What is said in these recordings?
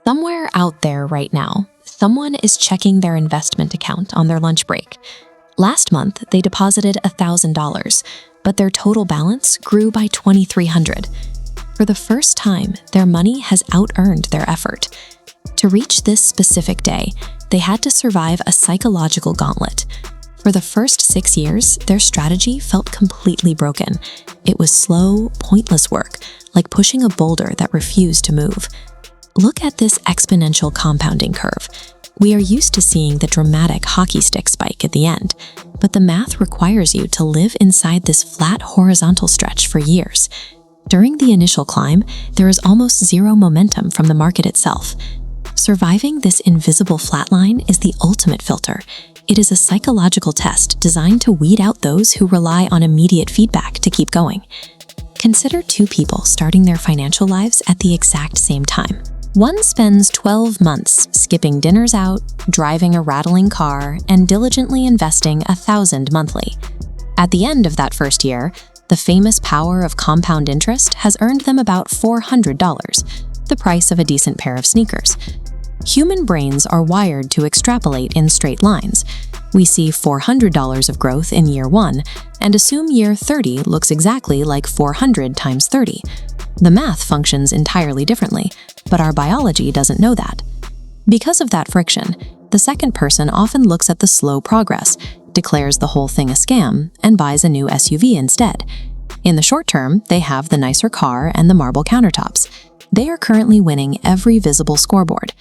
Somewhere out there right now, someone is checking their investment account on their lunch break. Last month, they deposited $1,000, but their total balance grew by $2,300. For the first time, their money has out-earned their effort. To reach this specific day, they had to survive a psychological gauntlet. For the first 6 years, their strategy felt completely broken. It was slow, pointless work, like pushing a boulder that refused to move. Look at this exponential compounding curve. We are used to seeing the dramatic hockey stick spike at the end, but the math requires you to live inside this flat horizontal stretch for years. During the initial climb, there is almost zero momentum from the market itself. Surviving this invisible flatline is the ultimate filter. It is a psychological test designed to weed out those who rely on immediate feedback to keep going. Consider two people starting their financial lives at the exact same time. One spends 12 months skipping dinners out, driving a rattling car, and diligently investing $1,000 monthly. At the end of that first year, the famous power of compound interest has earned them about $400, the price of a decent pair of sneakers. Human brains are wired to extrapolate in straight lines. We see $400 of growth in year 1 and assume year 30 looks exactly like 400 times 30. The math functions entirely differently, but our biology doesn't know that. Because of that friction, the second person often looks at the slow progress, declares the whole thing a scam, and buys a new SUV instead. In the short term, they have the nicer car and the marble countertops. They are currently winning every visible scoreboard.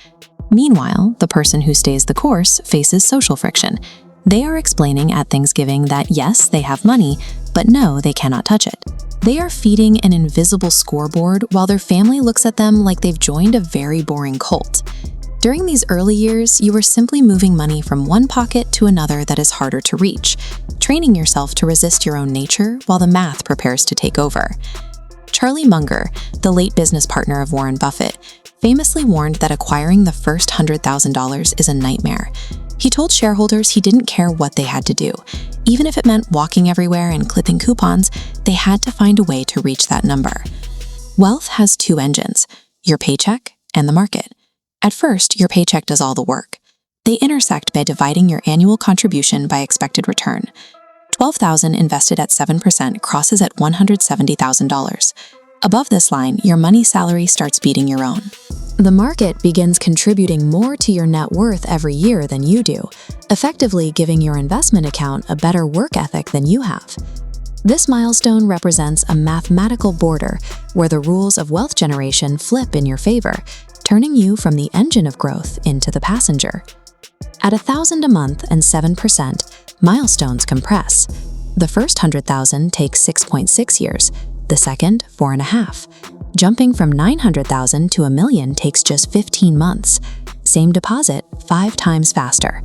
Meanwhile, the person who stays the course faces social friction. They are explaining at Thanksgiving that yes, they have money, but no, they cannot touch it. They are feeding an invisible scoreboard while their family looks at them like they've joined a very boring cult. During these early years, you are simply moving money from one pocket to another that is harder to reach, training yourself to resist your own nature while the math prepares to take over. Charlie Munger, the late business partner of Warren Buffett, famously warned that acquiring the first $100,000 is a nightmare. He told shareholders he didn't care what they had to do. Even if it meant walking everywhere and clipping coupons, they had to find a way to reach that number. Wealth has two engines, your paycheck and the market. At first, your paycheck does all the work. They intersect by dividing your annual contribution by expected return. $12,000 invested at 7% crosses at $170,000. Above this line, your money salary starts beating your own. The market begins contributing more to your net worth every year than you do, effectively giving your investment account a better work ethic than you have. This milestone represents a mathematical border where the rules of wealth generation flip in your favor, turning you from the engine of growth into the passenger. At $1,000 a month and 7%, milestones compress. The first $100,000 takes 6.6 years, the second 4.5. Jumping from $900,000 to $1 million takes just 15 months. Same deposit, 5 times faster.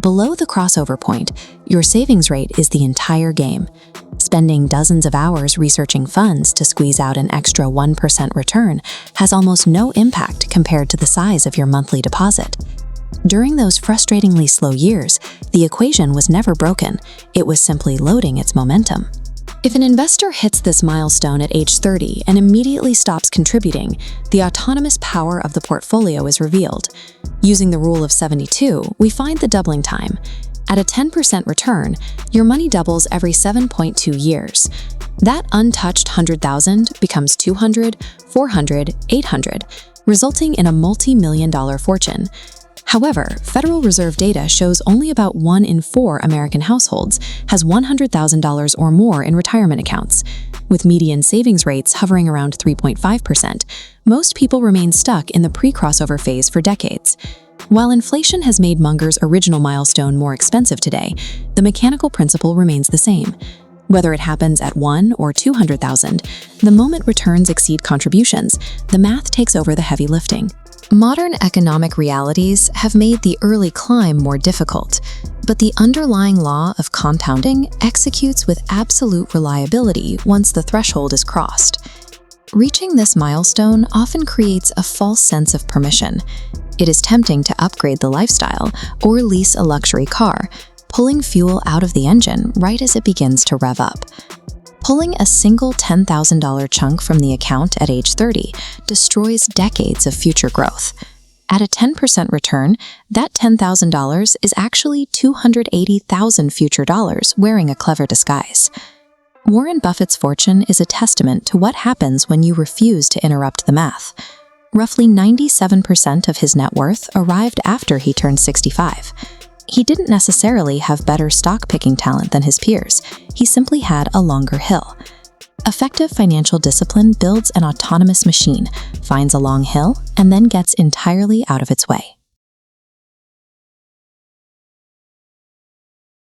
Below the crossover point, your savings rate is the entire game. Spending dozens of hours researching funds to squeeze out an extra 1% return has almost no impact compared to the size of your monthly deposit. During those frustratingly slow years, the equation was never broken. It was simply loading its momentum. If an investor hits this milestone at age 30 and immediately stops contributing, the autonomous power of the portfolio is revealed. Using the rule of 72, we find the doubling time. At a 10% return, your money doubles every 7.2 years. That untouched $100,000 becomes $200, $400, $800, resulting in a multi-million-dollar fortune. However, Federal Reserve data shows only about 1 in 4 American households has $100,000 or more in retirement accounts. With median savings rates hovering around 3.5%, most people remain stuck in the pre-crossover phase for decades. While inflation has made Munger's original milestone more expensive today, the mechanical principle remains the same. Whether it happens at 1 or 200,000, the moment returns exceed contributions, the math takes over the heavy lifting. Modern economic realities have made the early climb more difficult, but the underlying law of compounding executes with absolute reliability once the threshold is crossed. Reaching this milestone often creates a false sense of permission. It is tempting to upgrade the lifestyle or lease a luxury car, pulling fuel out of the engine right as it begins to rev up. Pulling a single $10,000 chunk from the account at age 30 destroys decades of future growth. At a 10% return, that $10,000 is actually $280,000 future dollars wearing a clever disguise. Warren Buffett's fortune is a testament to what happens when you refuse to interrupt the math. Roughly 97% of his net worth arrived after he turned 65. He didn't necessarily have better stock-picking talent than his peers. He simply had a longer hill. Effective financial discipline builds an autonomous machine, finds a long hill, and then gets entirely out of its way.